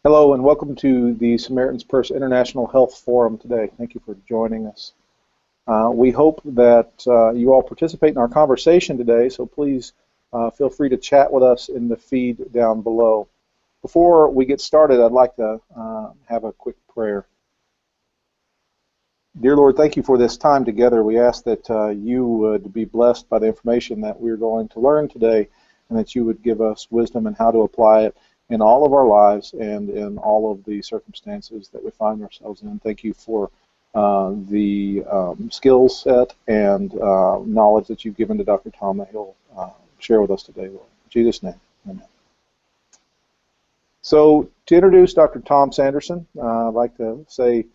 Hello and welcome to the Samaritans Purse International Health Forum today. Thank you for joining us. We hope that you all participate in our conversation today, so please feel free to chat with us in the feed down below. Before we get started, I'd like to have a quick prayer. Dear Lord, thank you for this time together. We ask that you would be blessed by the information that we're going to learn today, and that you would give us wisdom in how to apply it in all of our lives and in all of the circumstances that we find ourselves in. Thank you for the skill set and knowledge that you've given to Dr. Tom that he'll share with us today, Lord. In Jesus' name, amen. So to introduce Dr. Tom Sanderson, I'd like to say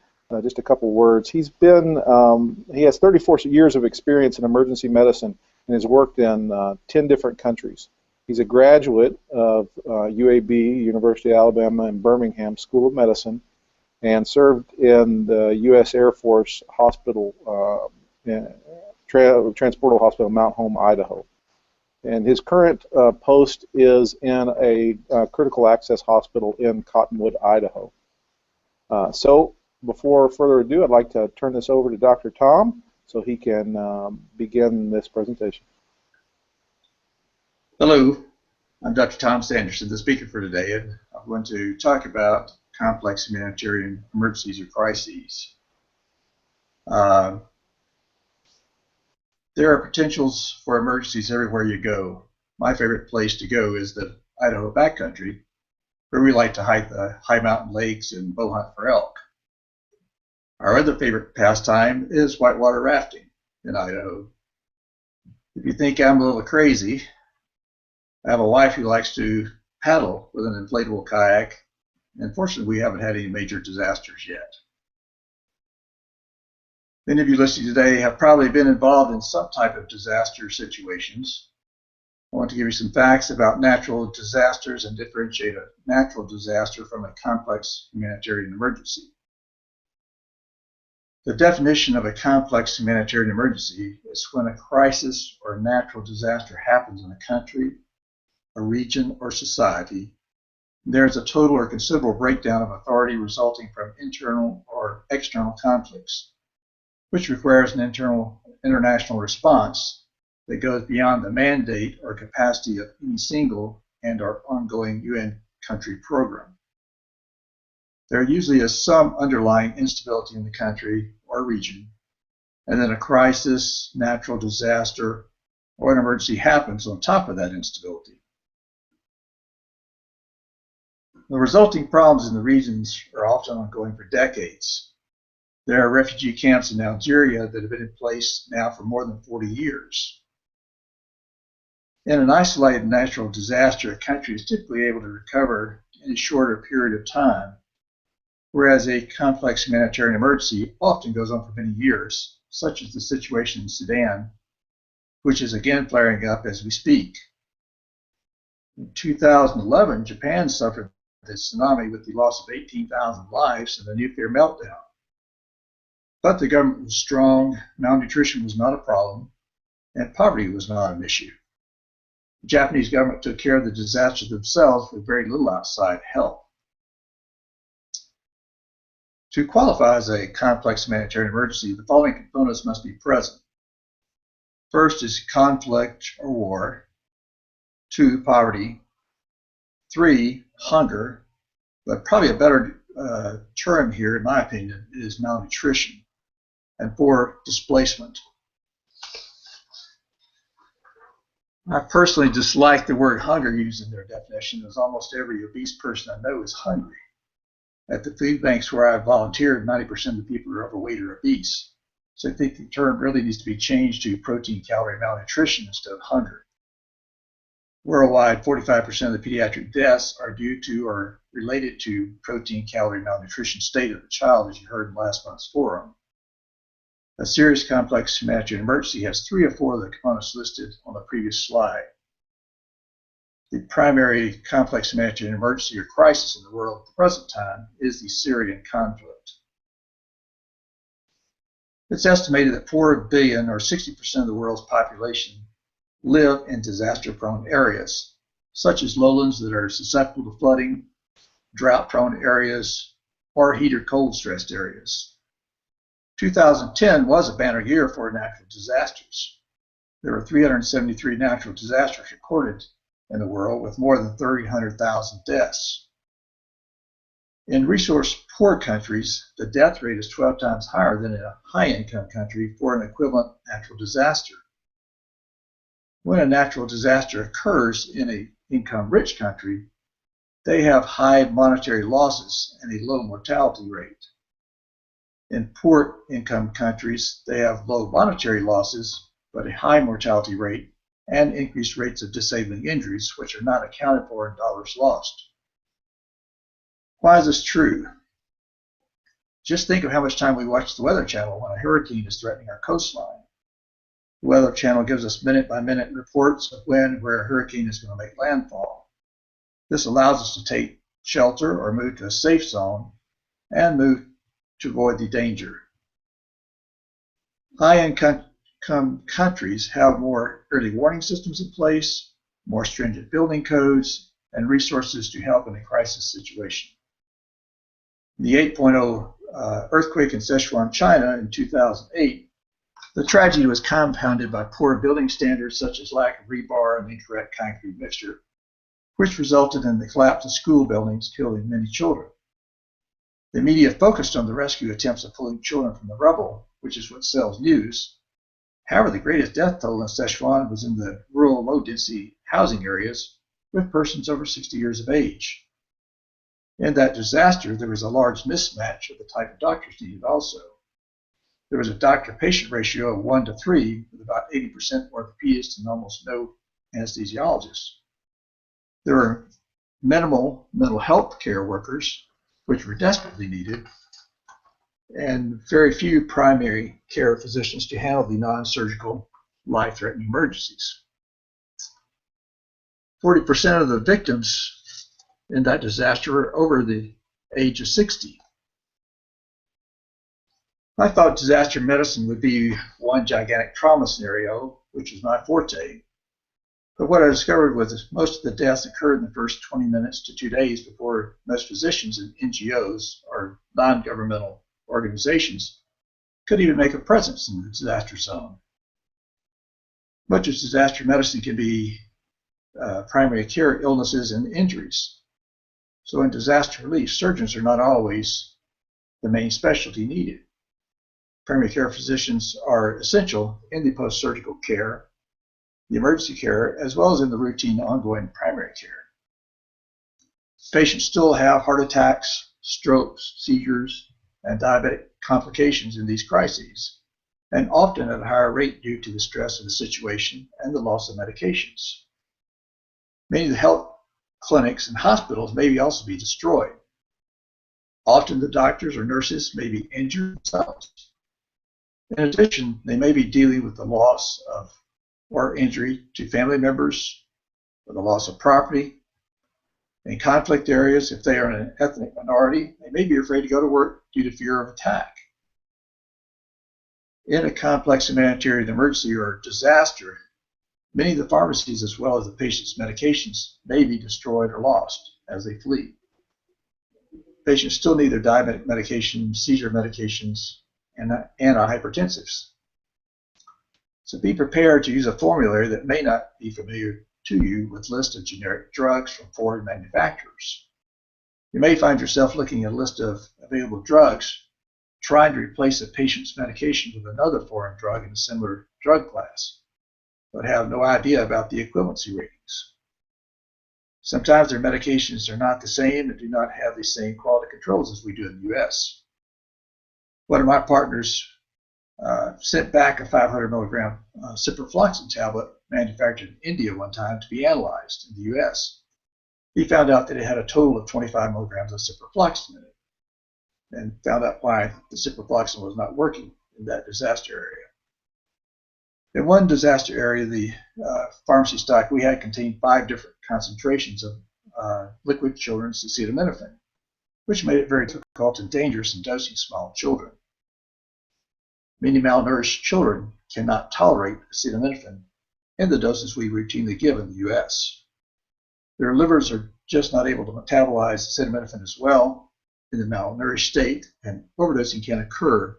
just a couple words. He has 34 years of experience in emergency medicine and has worked in 10 different countries. He's a graduate of UAB, University of Alabama in Birmingham School of Medicine, and served in the U.S. Air Force Hospital, Transportal Hospital, Mount Home, Idaho. And his current post is in a critical access hospital in Cottonwood, Idaho. So before further ado, I'd like to turn this over to Dr. Tom so he can begin this presentation. Hello, I'm Dr. Tom Sanderson, the speaker for today, and I'm going to talk about complex humanitarian emergencies or crises. There are potentials for emergencies everywhere you go. My favorite place to go is the Idaho backcountry, where we like to hike the high mountain lakes and bow hunt for elk. Our other favorite pastime is whitewater rafting in Idaho. If you think I'm a little crazy, I have a wife who likes to paddle with an inflatable kayak, and fortunately we haven't had any major disasters yet. Many of you listening today have probably been involved in some type of disaster situations. I want to give you some facts about natural disasters and differentiate a natural disaster from a complex humanitarian emergency. The definition of a complex humanitarian emergency is when a crisis or a natural disaster happens in a country, a region, or society. There is a total or considerable breakdown of authority resulting from internal or external conflicts, which requires an international response that goes beyond the mandate or capacity of any single and/or ongoing UN country program. There usually is some underlying instability in the country or region, and then a crisis, natural disaster, or an emergency happens on top of that instability. The resulting problems in the regions are often ongoing for decades. There are refugee camps in Algeria that have been in place now for more than 40 years. In an isolated natural disaster, a country is typically able to recover in a shorter period of time, whereas a complex humanitarian emergency often goes on for many years, such as the situation in Sudan, which is again flaring up as we speak. In 2011, Japan suffered the tsunami with the loss of 18,000 lives and a nuclear meltdown. But the government was strong, malnutrition was not a problem, and poverty was not an issue. The Japanese government took care of the disaster themselves with very little outside help. To qualify as a complex humanitarian emergency, the following components must be present. First is conflict or war. 2, poverty. 3, hunger, but probably a better term here, in my opinion, is malnutrition. And 4, displacement. I personally dislike the word hunger used in their definition, as almost every obese person I know is hungry. At the food banks where I volunteered, 90% of the people are overweight or obese. So I think the term really needs to be changed to protein calorie malnutrition instead of hunger. Worldwide, 45% of the pediatric deaths are due to or related to protein calorie malnutrition state of the child, as you heard in last month's forum. A serious complex humanitarian emergency has 3 or 4 of the components listed on the previous slide. The primary complex humanitarian emergency or crisis in the world at the present time is the Syrian conflict. It's estimated that 4 billion, or 60% of the world's population, live in disaster-prone areas, such as lowlands that are susceptible to flooding, drought-prone areas, or heat or cold-stressed areas. 2010 was a banner year for natural disasters. There were 373 natural disasters recorded in the world, with more than 300,000 deaths. In resource-poor countries, the death rate is 12 times higher than in a high-income country for an equivalent natural disaster. When a natural disaster occurs in an income-rich country, they have high monetary losses and a low mortality rate. In poor income countries, they have low monetary losses, but a high mortality rate and increased rates of disabling injuries, which are not accounted for in dollars lost. Why is this true? Just think of how much time we watch the Weather Channel when a hurricane is threatening our coastline. The Weather Channel gives us minute-by-minute reports of when and where a hurricane is going to make landfall. This allows us to take shelter or move to a safe zone and move to avoid the danger. High-income countries have more early warning systems in place, more stringent building codes, and resources to help in a crisis situation. The 8.0 earthquake in Sichuan, China in 2008, the tragedy was compounded by poor building standards such as lack of rebar and incorrect concrete mixture, which resulted in the collapse of school buildings, killing many children. The media focused on the rescue attempts of pulling children from the rubble, which is what sells news. However, the greatest death toll in Sichuan was in the rural, low-density housing areas with persons over 60 years of age. In that disaster, there was a large mismatch of the type of doctors needed also. There was a doctor-patient ratio of 1 to 3, with about 80% orthopedists and almost no anesthesiologists. There were minimal mental health care workers, which were desperately needed, and very few primary care physicians to handle the non-surgical, life-threatening emergencies. 40% of the victims in that disaster were over the age of 60. I thought disaster medicine would be one gigantic trauma scenario, which is my forte. But what I discovered was that most of the deaths occurred in the first 20 minutes to 2 days before most physicians and NGOs, or non-governmental organizations, could even make a presence in the disaster zone. Much of disaster medicine can be primary care illnesses and injuries. So in disaster relief, surgeons are not always the main specialty needed. Primary care physicians are essential in the post-surgical care, the emergency care, as well as in the routine ongoing primary care. Patients still have heart attacks, strokes, seizures, and diabetic complications in these crises, and often at a higher rate due to the stress of the situation and the loss of medications. Many of the health clinics and hospitals may also be destroyed. Often the doctors or nurses may be injured themselves. In addition, they may be dealing with the loss of or injury to family members, or the loss of property. In conflict areas, if they are an ethnic minority, they may be afraid to go to work due to fear of attack. In a complex humanitarian emergency or disaster, many of the pharmacies as well as the patient's medications may be destroyed or lost as they flee. Patients still need their diabetic medications, seizure medications, and antihypertensives. So be prepared to use a formulary that may not be familiar to you with lists of generic drugs from foreign manufacturers. You may find yourself looking at a list of available drugs, trying to replace a patient's medication with another foreign drug in a similar drug class, but have no idea about the equivalency ratings. Sometimes their medications are not the same and do not have the same quality controls as we do in the US. One of my partners sent back a 500 milligram ciprofloxacin tablet manufactured in India one time to be analyzed in the US. He found out that it had a total of 25 milligrams of ciprofloxacin in it, and found out why the ciprofloxacin was not working in that disaster area. In one disaster area, the pharmacy stock we had contained 5 different concentrations of liquid children's acetaminophen, which made it very difficult and dangerous in dosing small children. Many malnourished children cannot tolerate acetaminophen in the doses we routinely give in the US. Their livers are just not able to metabolize acetaminophen as well in the malnourished state, and overdosing can occur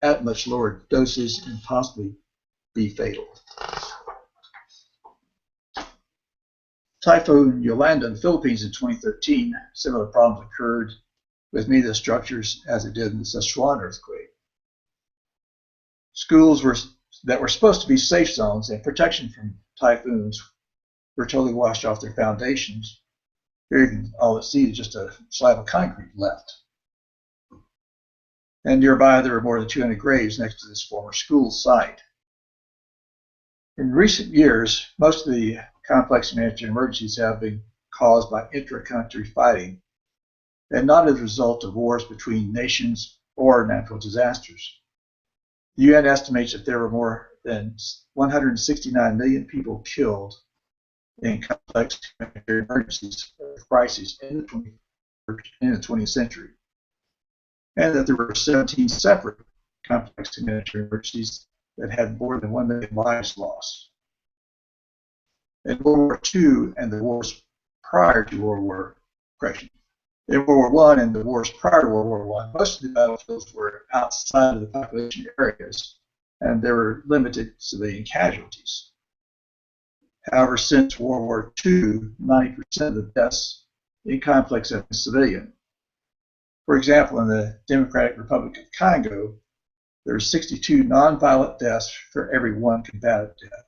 at much lower doses and possibly be fatal. Typhoon Yolanda in the Philippines in 2013, similar problems occurred with many of the structures as it did in the Sichuan earthquake. Schools that were supposed to be safe zones and protection from typhoons were totally washed off their foundations. Here you can all see is just a slab of concrete left. And nearby there were more than 200 graves next to this former school site. In recent years, most of the complex humanitarian emergencies have been caused by intra-country fighting and not as a result of wars between nations or natural disasters. The UN estimates that there were more than 169 million people killed in complex humanitarian emergencies or crises in the 20th century, and that there were 17 separate complex humanitarian emergencies that had more than 1 million lives lost. In World War II and the wars prior to in World War I and the wars prior to World War I, most of the battlefields were outside of the population areas, and there were limited civilian casualties. However, since World War II, 90% of the deaths in conflicts have been civilian. For example, in the Democratic Republic of Congo, there are 62 nonviolent deaths for every one combatant death.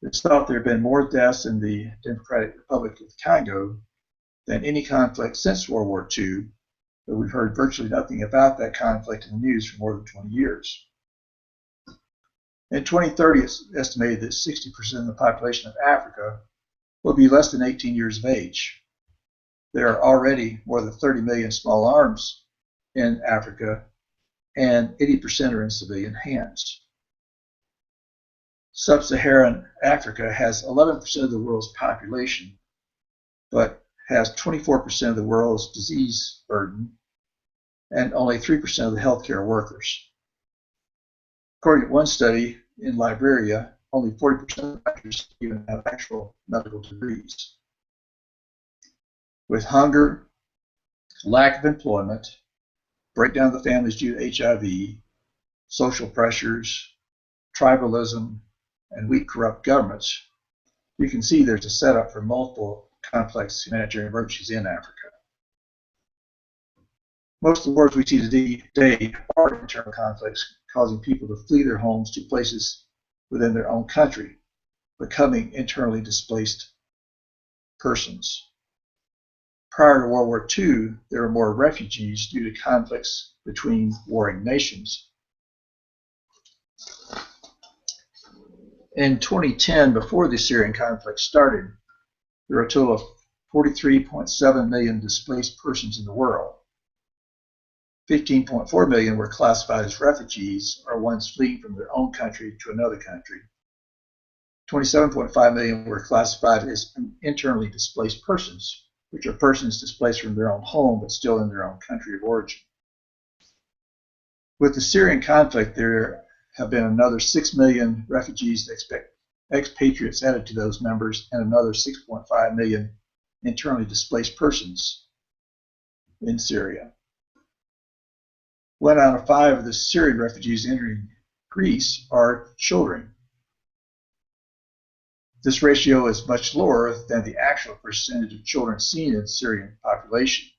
It's thought there have been more deaths in the Democratic Republic of Congo than any conflict since World War II, but we've heard virtually nothing about that conflict in the news for more than 20 years. In 2030, it's estimated that 60% of the population of Africa will be less than 18 years of age. There are already more than 30 million small arms in Africa, and 80% are in civilian hands. Sub-Saharan Africa has 11% of the world's population, but has 24% of the world's disease burden and only 3% of the healthcare workers. According to one study, in Liberia, only 40% of the doctors even have actual medical degrees. With hunger, lack of employment, breakdown of the families due to HIV, social pressures, tribalism, and weak, corrupt governments, you can see there's a setup for multiple complex humanitarian emergencies in Africa. Most of the wars we see today are internal conflicts, causing people to flee their homes to places within their own country, becoming internally displaced persons. Prior to World War II, there were more refugees due to conflicts between warring nations. In 2010, before the Syrian conflict started, there were a total of 43.7 million displaced persons in the world. 15.4 million were classified as refugees, or ones fleeing from their own country to another country. 27.5 million were classified as internally displaced persons, which are persons displaced from their own home but still in their own country of origin. With the Syrian conflict, there have been another 6 million refugees, expatriates added to those numbers, and another 6.5 million internally displaced persons in Syria. 1 out of 5 of the Syrian refugees entering Greece are children. This ratio is much lower than the actual percentage of children seen in the Syrian population.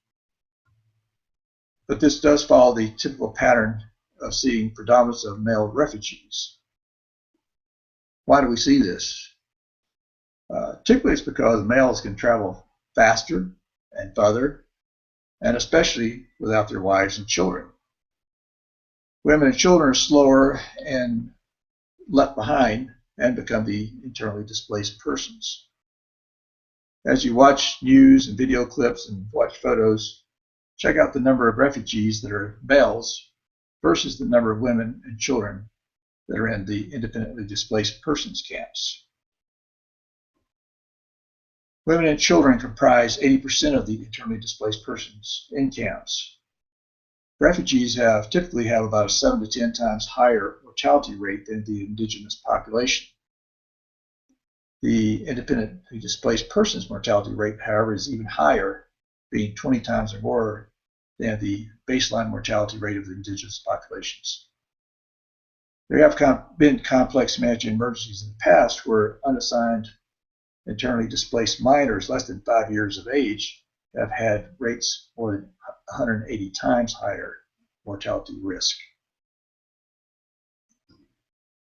But this does follow the typical pattern of seeing predominance of male refugees. Why do we see this? Typically it's because males can travel faster and farther, and especially without their wives and children. Women and children are slower and left behind and become the internally displaced persons. As you watch news and video clips and watch photos, check out the number of refugees that are males versus the number of women and children that are in the independently displaced persons camps. Women and children comprise 80% of the internally displaced persons in camps. Refugees typically have about a 7 to 10 times higher mortality rate than the indigenous population. The independently displaced persons mortality rate, however, is even higher, being 20 times or more than the baseline mortality rate of the indigenous populations. There have been complex humanitarian emergencies in the past where unassigned internally displaced minors less than 5 years of age have had rates more than 180 times higher mortality risk.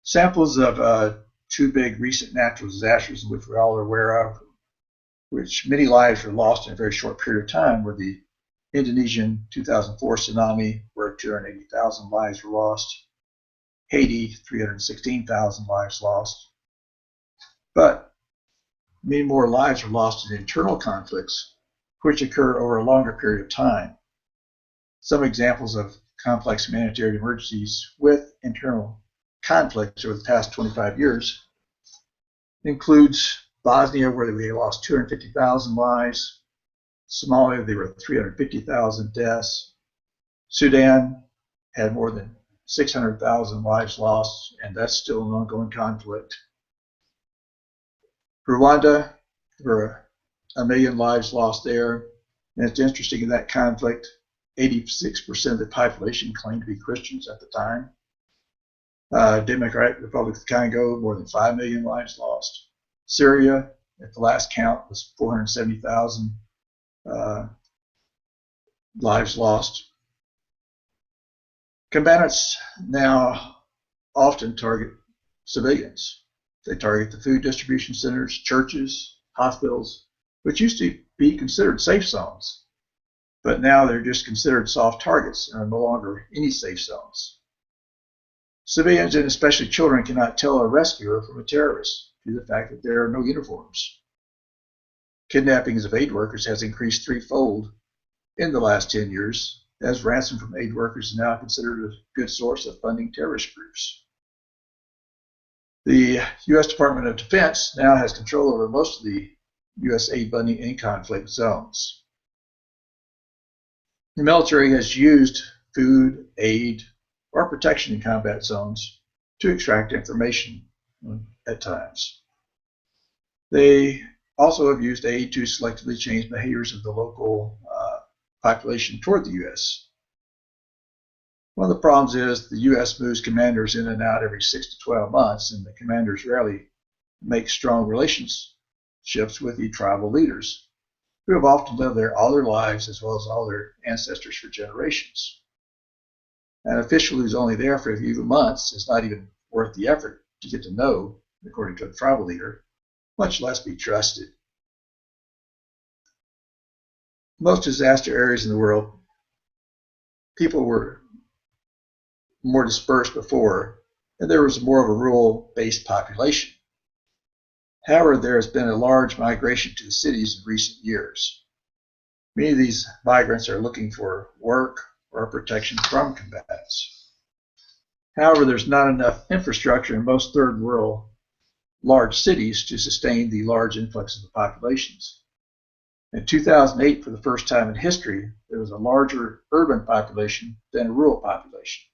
Samples of two big recent natural disasters, which we all are aware of, which many lives were lost in a very short period of time, were the Indonesian 2004 tsunami, where 280,000 lives were lost, Haiti, 316,000 lives lost. But many more lives are lost in internal conflicts, which occur over a longer period of time. Some examples of complex humanitarian emergencies with internal conflicts over the past 25 years includes Bosnia, where we lost 250,000 lives, Somalia, there were 350,000 deaths, Sudan had more than 600,000 lives lost, and that's still an ongoing conflict. Rwanda, there were 1 million lives lost there, and it's interesting in that conflict, 86% of the population claimed to be Christians at the time. Democratic Republic of Congo, more than 5 million lives lost. Syria, at the last count, was 470,000 lives lost. Combatants now often target civilians. They target the food distribution centers, churches, hospitals, which used to be considered safe zones, but now they're just considered soft targets and are no longer any safe zones. Civilians, and especially children, cannot tell a rescuer from a terrorist due to the fact that there are no uniforms. Kidnappings of aid workers has increased threefold in the last 10 years, as ransom from aid workers is now considered a good source of funding terrorist groups. The U.S. Department of Defense now has control over most of the U.S. aid funding in conflict zones. The military has used food, aid, or protection in combat zones to extract information at times. They also have used aid to selectively change behaviors of the local population toward the U.S. One of the problems is the U.S. moves commanders in and out every 6 to 12 months, and the commanders rarely make strong relationships with the tribal leaders, who have often lived there all their lives as well as all their ancestors for generations. An official who's only there for a few months is not even worth the effort to get to know, according to a tribal leader, much less be trusted. Most disaster areas in the world, people were more dispersed before, and there was more of a rural-based population. However, there has been a large migration to the cities in recent years. Many of these migrants are looking for work or protection from combatants. However, there's not enough infrastructure in most third world large cities to sustain the large influx of the populations. In 2008, for the first time in history, there was a larger urban population than a rural population.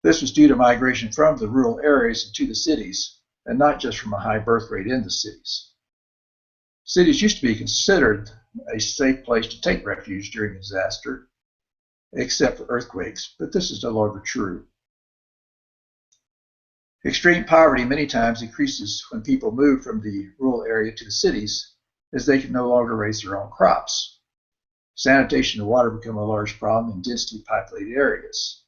This was due to migration from the rural areas into the cities, and not just from a high birth rate in the cities. Cities used to be considered a safe place to take refuge during a disaster, except for earthquakes, but this is no longer true. Extreme poverty many times increases when people move from the rural area to the cities, as they can no longer raise their own crops. Sanitation and water become a large problem in densely populated areas.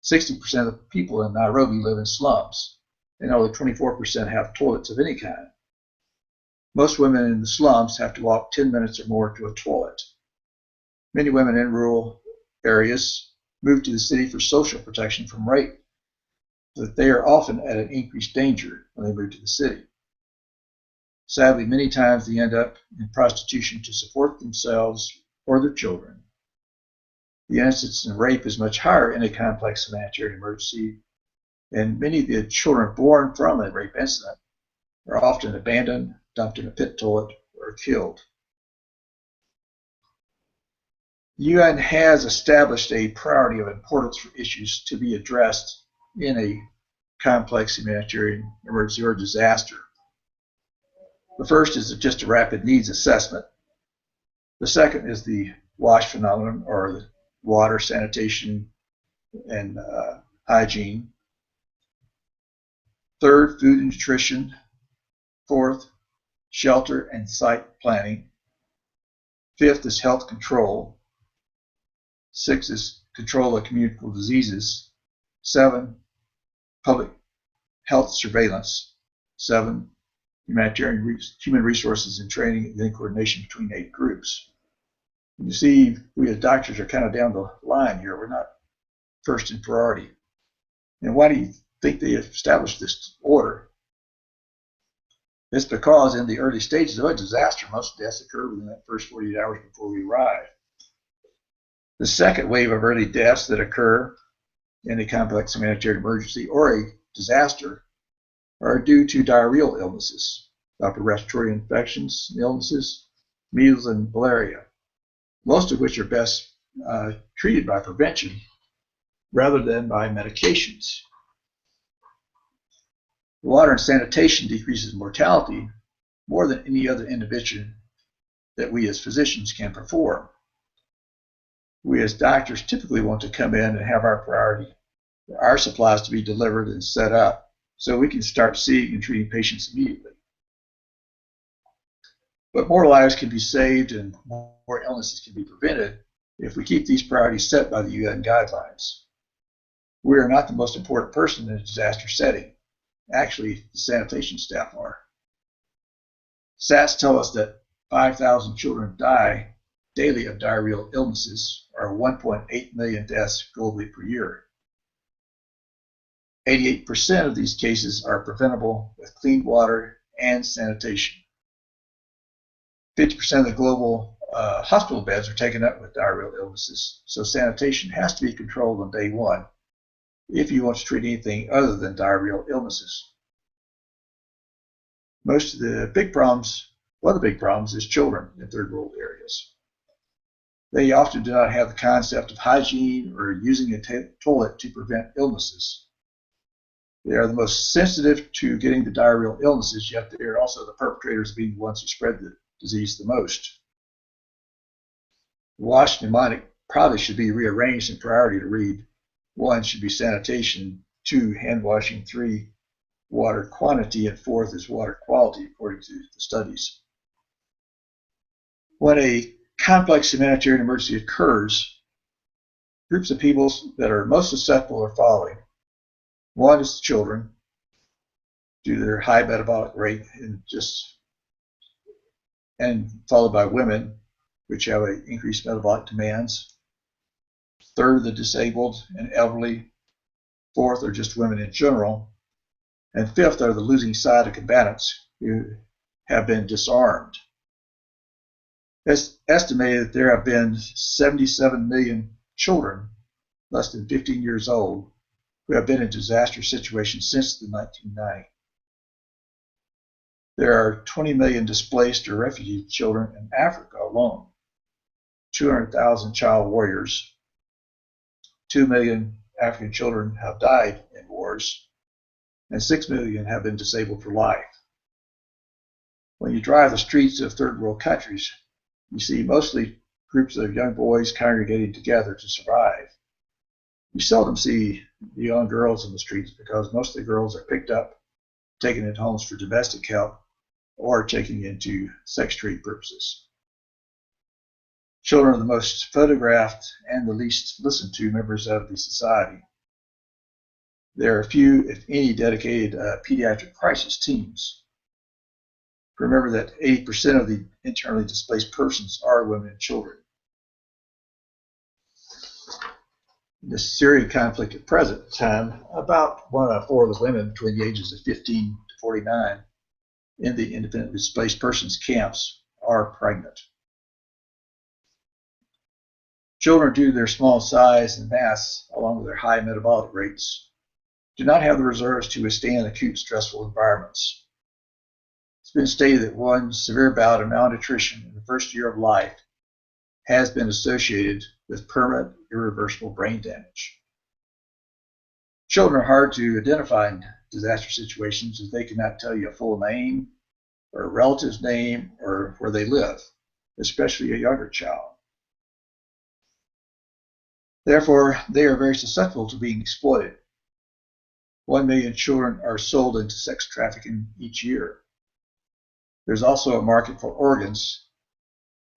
60% of the people in Nairobi live in slums, and only 24% have toilets of any kind. Most women in the slums have to walk 10 minutes or more to a toilet. Many women in rural areas move to the city for social protection from rape, but they are often at an increased danger when they move to the city. Sadly, many times they end up in prostitution to support themselves or their children. The incidence in rape is much higher in a complex humanitarian emergency, and many of the children born from a rape incident are often abandoned, dumped in a pit toilet, or killed. The UN has established a priority of importance for issues to be addressed in a complex humanitarian emergency or disaster. The first is just a rapid needs assessment. The second is the WASH phenomenon, or the water, sanitation, and hygiene. Third, food and nutrition. Fourth, shelter and site planning. Fifth is health control. Sixth is control of communicable diseases. 7, public health surveillance. 7, human resources and training, and then coordination between 8 groups. You see, we as doctors are kind of down the line here. We're not first in priority. And why do you think they established this order? It's because in the early stages of a disaster, most deaths occur within that first 48 hours before we arrive. The second wave of early deaths that occur in a complex humanitarian emergency or a disaster are due to diarrheal illnesses, upper respiratory infections, illnesses, measles, and malaria, most of which are best treated by prevention rather than by medications. Water and sanitation decreases mortality more than any other intervention that we as physicians can perform. We as doctors typically want to come in and have our priority, our supplies to be delivered and set up so we can start seeing and treating patients immediately. But more lives can be saved and more illnesses can be prevented if we keep these priorities set by the UN guidelines. We are not the most important person in a disaster setting. Actually, the sanitation staff are. SATs tell us that 5,000 children die daily of diarrheal illnesses, or 1.8 million deaths globally per year. 88% of these cases are preventable with clean water and sanitation. 50% of the global hospital beds are taken up with diarrheal illnesses, so sanitation has to be controlled on day one if you want to treat anything other than diarrheal illnesses. Most of the big problems, one of the big problems is children in third world areas. They often do not have the concept of hygiene or using a toilet to prevent illnesses. They are the most sensitive to getting the diarrheal illnesses, yet they are also the perpetrators being the ones who spread the disease the most. WASH mnemonic probably should be rearranged in priority to read: 1 should be sanitation, 2 hand washing, 3 water quantity, and 4th is water quality, according to the studies. When a complex humanitarian emergency occurs, groups of people that are most susceptible are following. 1 is children, due to their high metabolic rate, and followed by women, which have increased metabolic demands. 3rd, the disabled and elderly. 4th are just women in general. And 5th are the losing side of combatants who have been disarmed. It's estimated that there have been 77 million children less than 15 years old who have been in disaster situations since the 1990s. There are 20 million displaced or refugee children in Africa alone, 200,000 child warriors, 2 million African children have died in wars, and 6 million have been disabled for life. When you drive the streets of third world countries, you see mostly groups of young boys congregating together to survive. You seldom see the young girls in the streets because most of the girls are picked up, taken into homes for domestic help, or taken into sex trade purposes. Children are the most photographed and the least listened to members of the society. There are few, if any, dedicated pediatric crisis teams. Remember that 80% of the internally displaced persons are women and children. In the Syrian conflict at present time, about 1 out of 4 of the women between the ages of 15 to 49 in the independently displaced persons camps are pregnant. Children, due to their small size and mass, along with their high metabolic rates, do not have the reserves to withstand acute stressful environments. It's been stated that one severe bout of malnutrition in the first year of life has been associated with permanent irreversible brain damage. Children are hard to identify in disaster situations as they cannot tell you a full name or a relative's name, or where they live, especially a younger child. Therefore, they are very susceptible to being exploited. 1 million children are sold into sex trafficking each year. There's also a market for organs,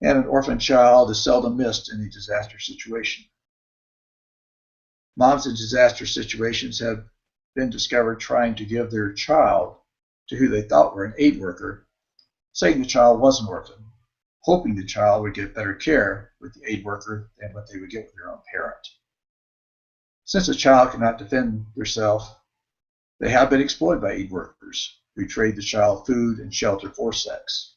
and an orphan child is seldom missed in a disaster situation. Moms in disaster situations have been discovered trying to give their child to who they thought were an aid worker, saying the child was an orphan, hoping the child would get better care with the aid worker than what they would get with their own parent. Since a child cannot defend themselves, they have been exploited by aid workers who trade the child food and shelter for sex.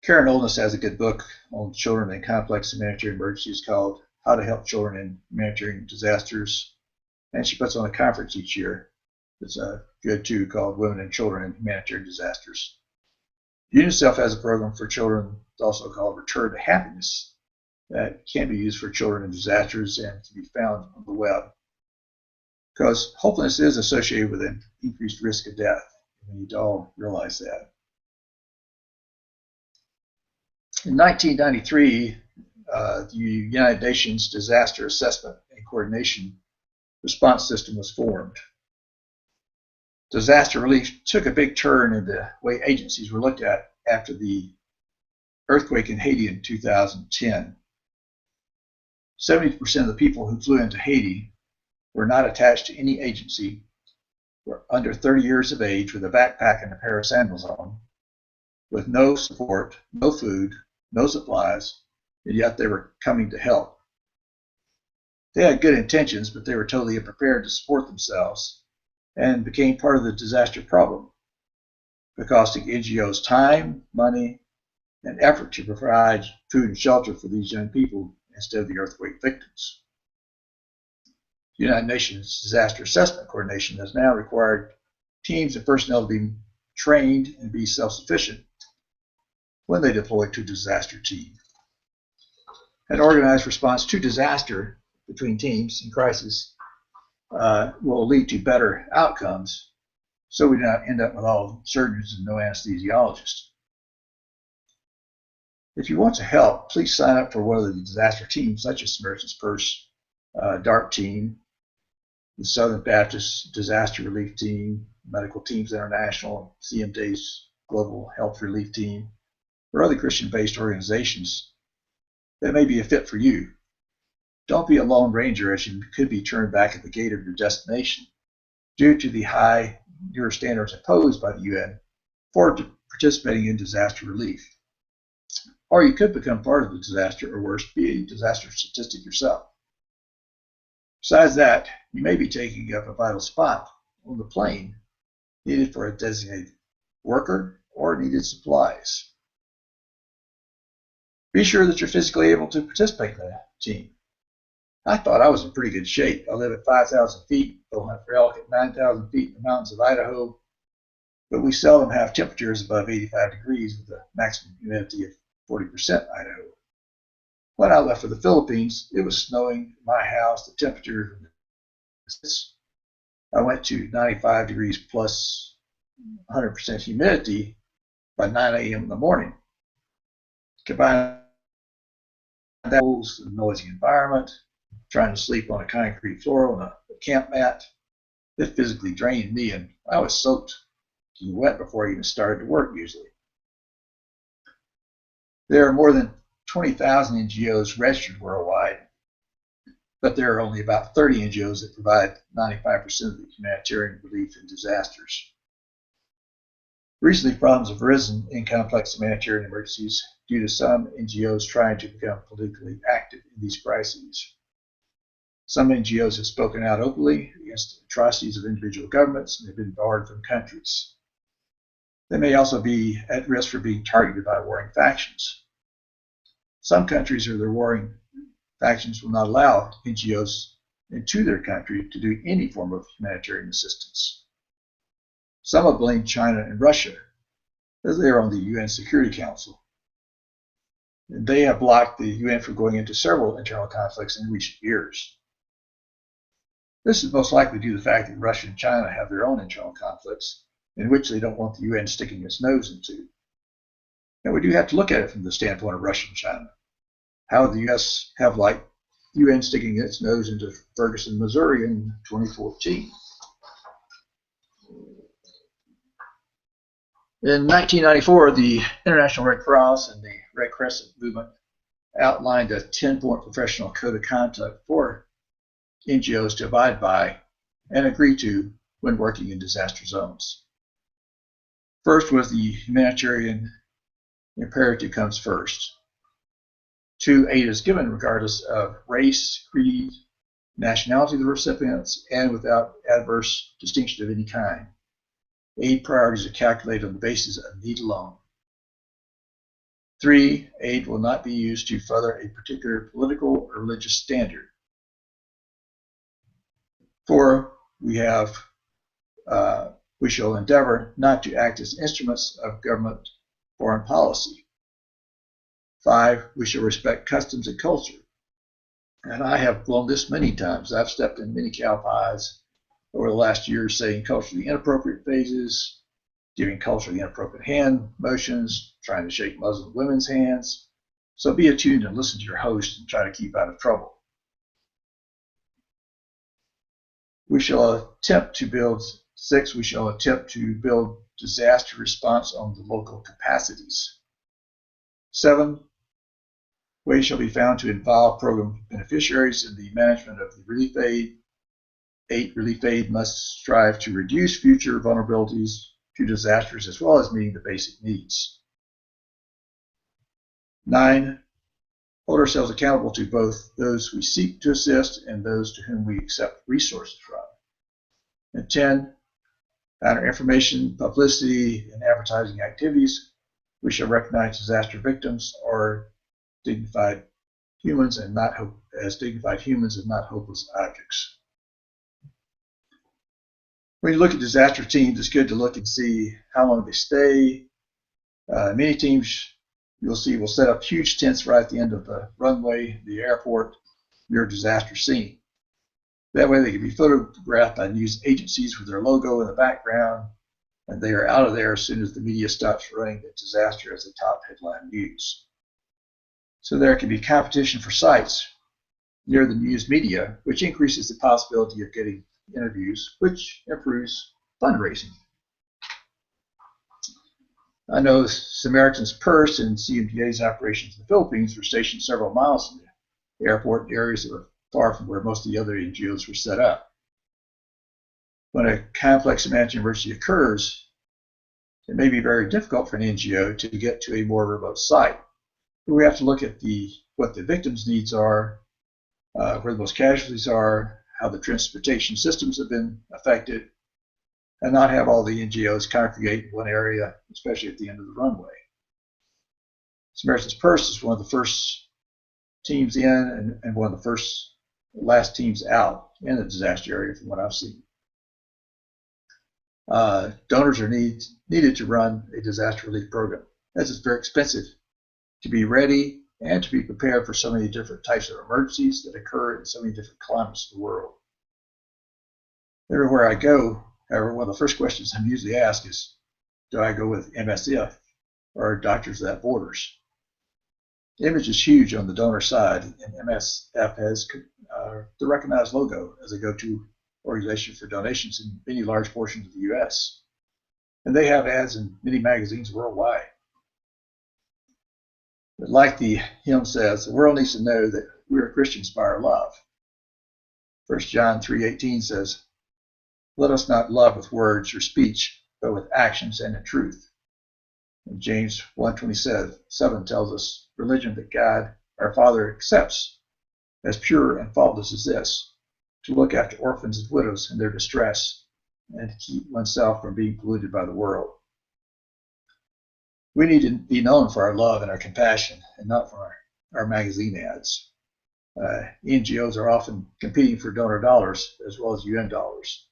Karen Oldness has a good book on children in complex humanitarian emergencies called How to Help Children in Humanitarian Disasters, and she puts on a conference each year that's good too, called Women and Children in Humanitarian Disasters. UNICEF has a program for children that's also called Return to Happiness that can be used for children in disasters and can be found on the web, because hopelessness is associated with an increased risk of death. We need to all realize that. In 1993, the United Nations Disaster Assessment and Coordination Response System was formed. Disaster relief took a big turn in the way agencies were looked at after the earthquake in Haiti in 2010. 70% of the people who flew into Haiti were not attached to any agency, were under 30 years of age with a backpack and a pair of sandals on, with no support, no food, no supplies, and yet they were coming to help. They had good intentions, but they were totally unprepared to support themselves and became part of the disaster problem, costing NGOs time, money, and effort to provide food and shelter for these young people instead of the earthquake victims. The United Nations Disaster Assessment Coordination has now required teams and personnel to be trained and be self-sufficient when they deploy to a disaster team. An organized response to disaster between teams in crisis will lead to better outcomes, so we do not end up with all surgeons and no anesthesiologists. If you want to help, please sign up for one of the disaster teams, such as Samaritans Purse, DART team, the Southern Baptist Disaster Relief Team, Medical Teams International, CMD's Global Health Relief Team, or other Christian-based organizations that may be a fit for you. Don't be a lone ranger, as you could be turned back at the gate of your destination due to the high newer standards imposed by the UN for participating in disaster relief. Or you could become part of the disaster, or worse, be a disaster statistic yourself. Besides that, you may be taking up a vital spot on the plane needed for a designated worker or needed supplies. Be sure that you're physically able to participate in the team. I thought I was in pretty good shape. I live at 5,000 feet, go hunt for elk at 9,000 feet in the mountains of Idaho, but we seldom have temperatures above 85 degrees with a maximum humidity of 40% Idaho. When I left for the Philippines, it was snowing in my house. The temperature, I went to 95 degrees plus 100% humidity by 9 a.m. in the morning. Combine that with a noisy environment, trying to sleep on a concrete floor on a camp mat, it physically drained me, and I was soaked and wet before I even started to work usually. There are more than 20,000 NGOs registered worldwide, but there are only about 30 NGOs that provide 95% of the humanitarian relief in disasters. Recently, problems have arisen in complex humanitarian emergencies due to some NGOs trying to become politically active in these crises. Some NGOs have spoken out openly against atrocities of individual governments and have been barred from countries. They may also be at risk for being targeted by warring factions. Some countries or their warring factions will not allow NGOs into their country to do any form of humanitarian assistance. Some have blamed China and Russia, as they are on the UN Security Council. And they have blocked the UN from going into several internal conflicts in recent years. This is most likely due to the fact that Russia and China have their own internal conflicts in which they don't want the UN sticking its nose into. And we do have to look at it from the standpoint of Russia and China. How would the U.S. have like UN sticking its nose into Ferguson, Missouri in 2014? In 1994, the International Red Cross and the Red Crescent movement outlined a 10-point professional code of conduct for NGOs to abide by and agree to when working in disaster zones. First was the humanitarian imperative comes first. 2, aid is given regardless of race, creed, nationality of the recipients, and without adverse distinction of any kind. Aid priorities are calculated on the basis of need alone. 3, aid will not be used to further a particular political or religious standard. 4, we shall endeavor not to act as instruments of government foreign policy. 5, we shall respect customs and culture. And I have blown this many times. I've stepped in many cow pies over the last year saying culturally inappropriate phrases, giving culturally inappropriate hand motions, trying to shake Muslim women's hands. So be attuned and listen to your host and try to keep out of trouble. We shall attempt to build disaster response on the local capacities. 7, ways shall be found to involve program beneficiaries in the management of the relief aid. 8, relief aid must strive to reduce future vulnerabilities to disasters as well as meeting the basic needs. 9, hold ourselves accountable to both those we seek to assist and those to whom we accept resources from. And 10, under information, publicity, and advertising activities, we shall recognize disaster victims are dignified humans and not hopeless objects. When you look at disaster teams, it's good to look and see how long they stay. Many teams you'll see will set up huge tents right at the end of the runway, the airport, near a disaster scene. That way they can be photographed by news agencies with their logo in the background, and they are out of there as soon as the media stops running the disaster as the top headline news. So there can be competition for sites near the news media, which increases the possibility of getting interviews, which improves fundraising. I know Samaritans Purse and CMDA's operations in the Philippines were stationed several miles from the airport in areas that were far from where most of the other NGOs were set up. When a complex humanitarian emergency occurs, it may be very difficult for an NGO to get to a more remote site. But we have to look at what the victims' needs are, where the most casualties are, how the transportation systems have been affected, and not have all the NGOs congregate in one area, especially at the end of the runway. Samaritan's Purse is one of the first teams in and one of the last teams out in the disaster area from what I've seen. Donors are needed to run a disaster relief program, as it's very expensive to be ready and to be prepared for so many different types of emergencies that occur in so many different climates of the world. Everywhere I go, however, one of the first questions I'm usually asked is, do I go with MSF or Doctors Without Borders? The image is huge on the donor side, and MSF has the recognized logo as a go-to organization for donations in many large portions of the U.S. And they have ads in many magazines worldwide. But like the hymn says, the world needs to know that we are Christians by our love. 1 John 3:18 says, let us not love with words or speech, but with actions and in truth. And James 1:27 tells us religion that God, our Father, accepts as pure and faultless as this, to look after orphans and widows in their distress, and to keep oneself from being polluted by the world. We need to be known for our love and our compassion, and not for our magazine ads. NGOs are often competing for donor dollars as well as UN dollars,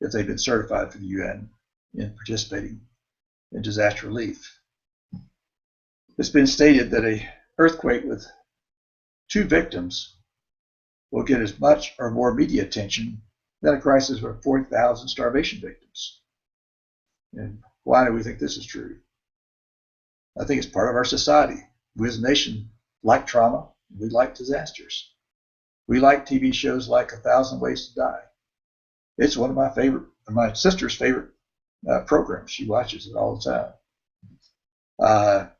if they've been certified for the UN in participating in disaster relief. It's been stated that an earthquake with 2 victims will get as much or more media attention than a crisis with 40,000 starvation victims. And why do we think this is true? I think it's part of our society. We as a nation like trauma. We like disasters. We like TV shows like 1,000 Ways to Die. It's one of my sister's favorite programs. She watches it all the time.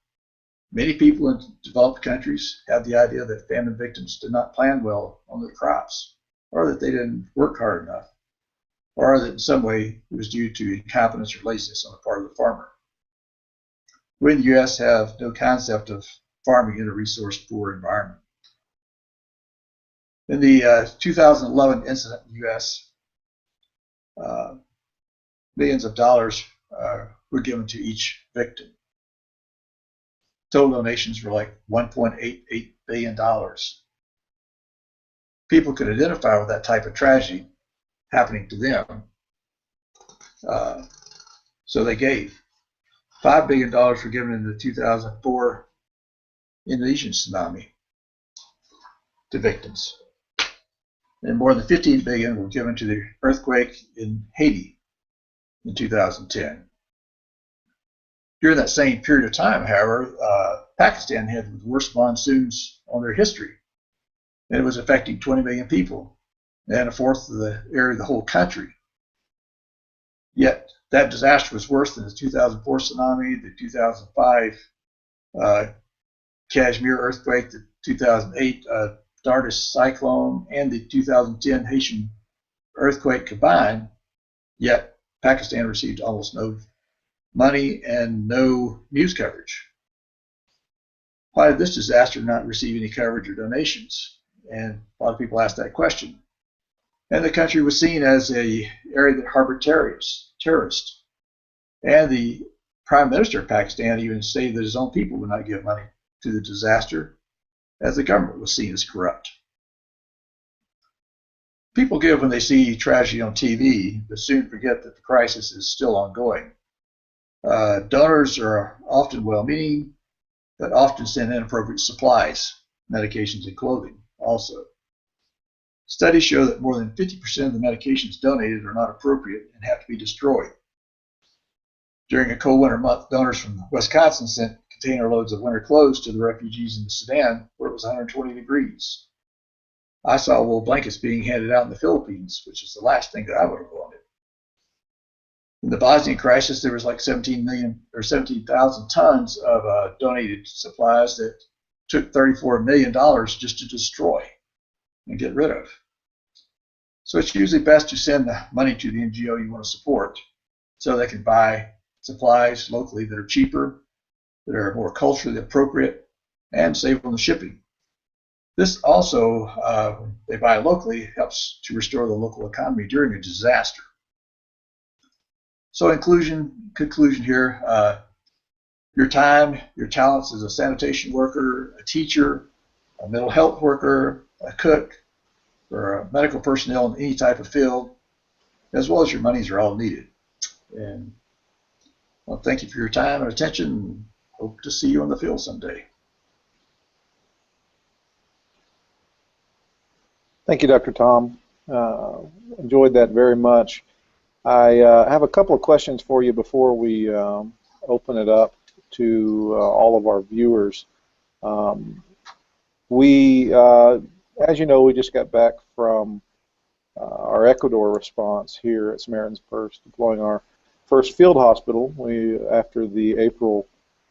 Many people in developed countries have the idea that famine victims did not plan well on their crops, or that they didn't work hard enough, or that in some way it was due to incompetence or laziness on the part of the farmer. We in the U.S. have no concept of farming in a resource-poor environment. In the 2011 incident in the U.S., millions of dollars were given to each victim. Total donations were like $1.88 billion. People could identify with that type of tragedy happening to them, so they gave. $5 billion were given in the 2004 Indonesian tsunami to victims. And more than $15 billion were given to the earthquake in Haiti in 2010. During that same period of time, however, Pakistan had the worst monsoons on their history, and it was affecting 20 million people and a fourth of the area of the whole country. Yet that disaster was worse than the 2004 tsunami, the 2005 Kashmir earthquake, the 2008 Dardis cyclone, and the 2010 Haitian earthquake combined. Yet Pakistan received almost no money and no news coverage. Why did this disaster not receive any coverage or donations? And a lot of people ask that question. And the country was seen as an area that harbored terrorists. And the Prime Minister of Pakistan even stated that his own people would not give money to the disaster, as the government was seen as corrupt. People give when they see tragedy on TV, but soon forget that the crisis is still ongoing. Donors are often well-meaning, but often send inappropriate supplies, medications, and clothing also. Studies show that more than 50% of the medications donated are not appropriate and have to be destroyed. During a cold winter month, donors from Wisconsin sent container loads of winter clothes to the refugees in the Sudan, where it was 120 degrees. I saw wool blankets being handed out in the Philippines, which is the last thing that I would have wanted. In the Bosnian crisis, there was like 17,000 tons of donated supplies that took $34 million just to destroy and get rid of. So it's usually best to send the money to the NGO you want to support so they can buy supplies locally that are cheaper, that are more culturally appropriate, and save on the shipping. This also, when they buy locally, helps to restore the local economy during a disaster. So in conclusion here, your time, your talents as a sanitation worker, a teacher, a mental health worker, a cook, or a medical personnel in any type of field, as well as your monies are all needed. And well, thank you for your time and attention, and hope to see you on the field someday. Thank you, Dr. Tom. Enjoyed that very much. I have a couple of questions for you before we open it up to all of our viewers. As you know, we just got back from our Ecuador response here at Samaritans First, deploying our first field hospital. After the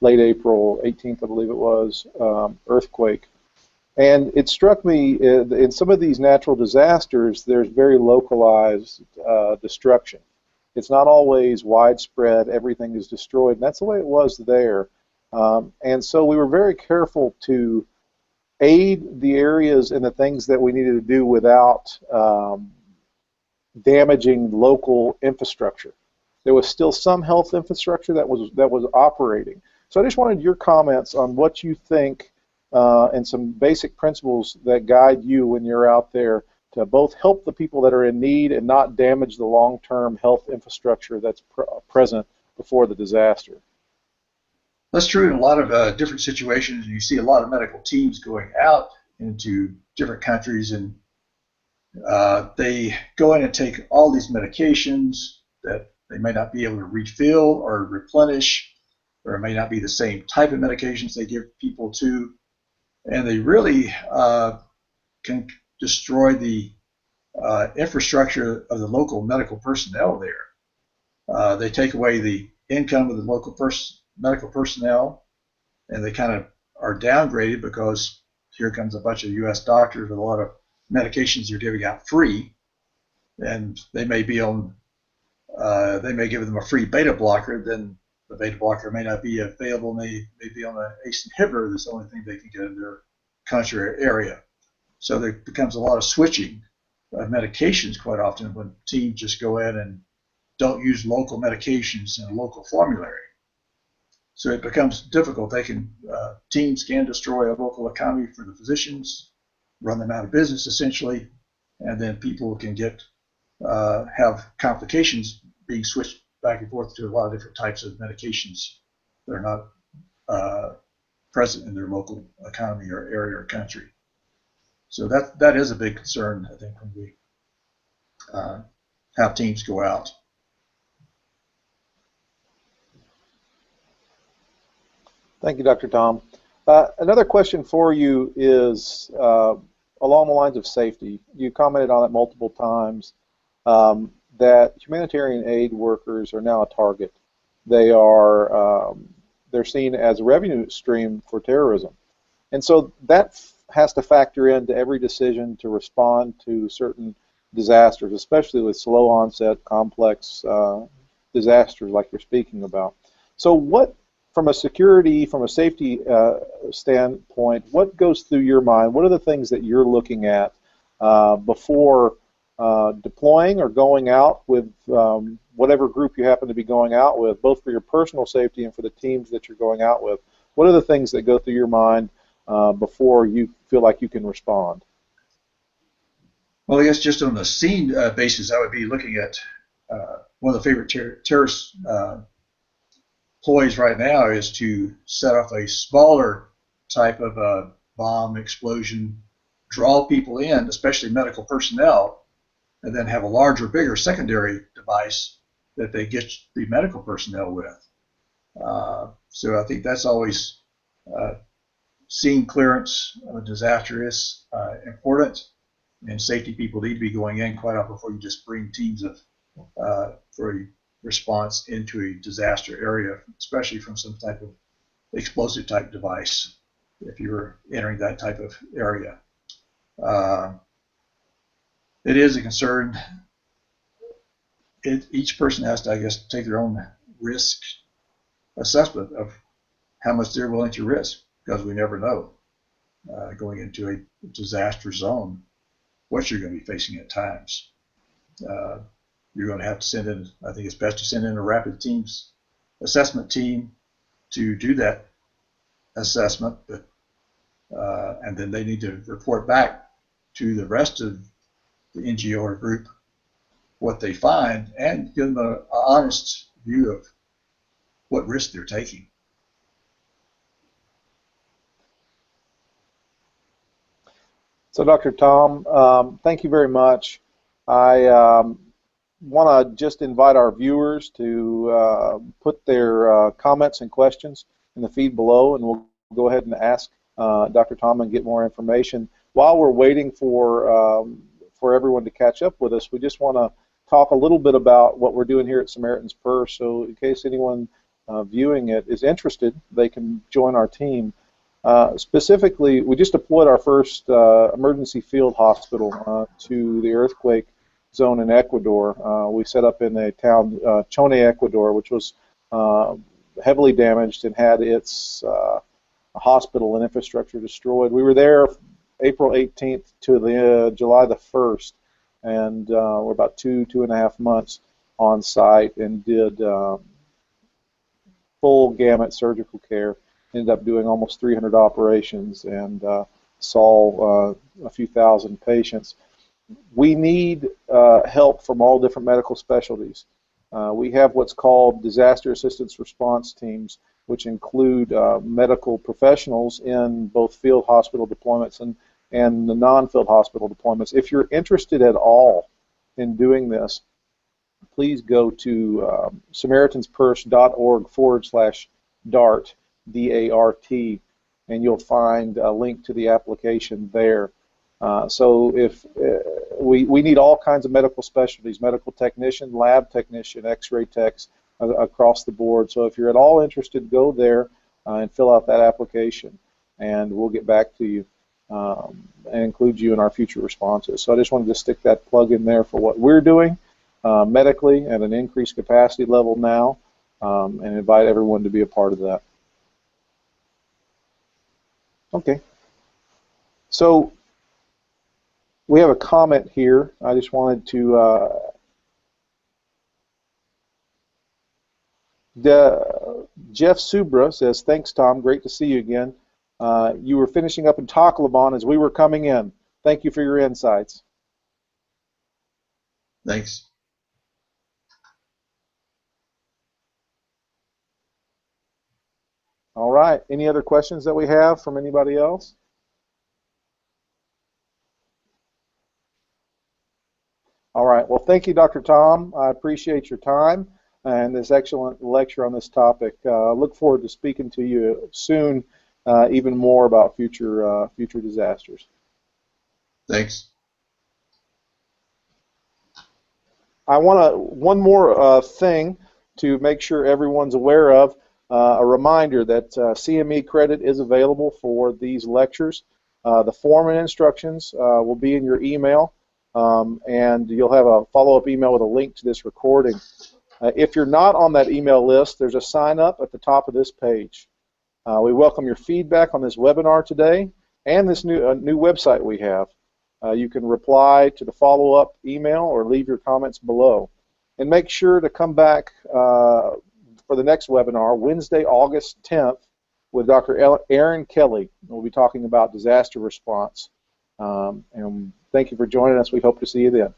late April 18th, I believe it was, earthquake. And it struck me, in some of these natural disasters, there's very localized destruction. It's not always widespread, everything is destroyed, and that's the way it was there. And so we were very careful to aid the areas and the things that we needed to do without damaging local infrastructure. There was still some health infrastructure that was operating. So I just wanted your comments on what you think and some basic principles that guide you when you're out there to both help the people that are in need and not damage the long-term health infrastructure that's present before the disaster. That's true in a lot of different situations. You see a lot of medical teams going out into different countries, and they go in and take all these medications that They may not be able to refill or replenish, or it may not be the same type of medications they give people to, and they really can destroy the infrastructure of the local medical personnel there. They take away the income of the local medical personnel, and they kind of are downgraded because here comes a bunch of U.S. doctors with a lot of medications they're giving out free, and they may be on, they may give them a free beta blocker, then the beta blocker may not be available, may be on an ACE inhibitor. That's the only thing they can get in their country or area. So there becomes a lot of switching of medications quite often when teams just go in and don't use local medications in a local formulary. So it becomes difficult. Teams can destroy a local economy for the physicians, run them out of business essentially, and then people can have complications being switched back and forth to a lot of different types of medications that are not present in their local economy or area or country. So that is a big concern, I think, when we have teams go out. Thank you, Dr. Tom. Another question for you is along the lines of safety. You commented on it multiple times that humanitarian aid workers are now a target. They're seen as a revenue stream for terrorism. And so that has to factor into every decision to respond to certain disasters, especially with slow onset, complex disasters like you're speaking about. So what, from a security, from a safety standpoint, what goes through your mind? What are the things that you're looking at before deploying or going out with whatever group you happen to be going out with, both for your personal safety and for the teams that you're going out with? What are the things that go through your mind before you feel like you can respond? Well, I guess just on the scene basis, I would be looking at one of the favorite terrorist ploys right now is to set off a smaller type of bomb explosion, draw people in, especially medical personnel, and then have a larger, bigger secondary device that they get the medical personnel with. So I think that's always scene clearance of a disaster is important, and safety people need to be going in quite often before you just bring teams of for a response into a disaster area, especially from some type of explosive type device if you're entering that type of area. It is a concern. Each person has to, I guess, take their own risk assessment of how much they're willing to risk, because we never know going into a disaster zone what you're going to be facing at times. You're going to have to send in, I think it's best to send in a rapid teams assessment team to do that assessment, but and then they need to report back to the rest of the NGO or group what they find and give them an honest view of what risk they're taking. So, Dr. Tom, thank you very much. I want to just invite our viewers to put their comments and questions in the feed below, and we'll go ahead and ask Dr. Tom and get more information. While we're waiting for everyone to catch up with us, we just want to talk a little bit about what we're doing here at Samaritan's Purse. So in case anyone viewing it is interested, they can join our team. Specifically, we just deployed our first emergency field hospital to the earthquake zone in Ecuador. We set up in a town, Chone, Ecuador, which was heavily damaged and had its hospital and infrastructure destroyed. We were there April 18th to the July the 1st, and we're about two and a half months on site and did full gamut surgical care. Ended up doing almost 300 operations and saw a few thousand patients. We need help from all different medical specialties. We have what's called disaster assistance response teams, which include medical professionals in both field hospital deployments and the non-field hospital deployments. If you're interested at all in doing this, please go to SamaritansPurse.org/DART, D-A-R-T, and you'll find a link to the application there. So if we need all kinds of medical specialties, medical technician, lab technician, x-ray techs across the board. So if you're at all interested, go there and fill out that application, and we'll get back to you and include you in our future responses. So I just wanted to stick that plug in there for what we're doing medically at an increased capacity level now, and invite everyone to be a part of that. Okay. So we have a comment here. I just wanted to Jeff Subra says, thanks, Tom. Great to see you again. You were finishing up in Tacloban as we were coming in. Thank you for your insights. Thanks. All right. Any other questions that we have from anybody else? All right. Well, thank you, Dr. Tom. I appreciate your time and this excellent lecture on this topic. Look forward to speaking to you soon, even more about future disasters. Thanks. I want one more thing to make sure everyone's aware of. A reminder that CME credit is available for these lectures. The form and instructions will be in your email, and you'll have a follow-up email with a link to this recording. If you're not on that email list, there's a sign-up at the top of this page. We welcome your feedback on this webinar today and this new website we have. You can reply to the follow-up email or leave your comments below. And make sure to come back for the next webinar, Wednesday, August 10th, with Dr. Aaron Kelly. We'll be talking about disaster response. And thank you for joining us. We hope to see you then.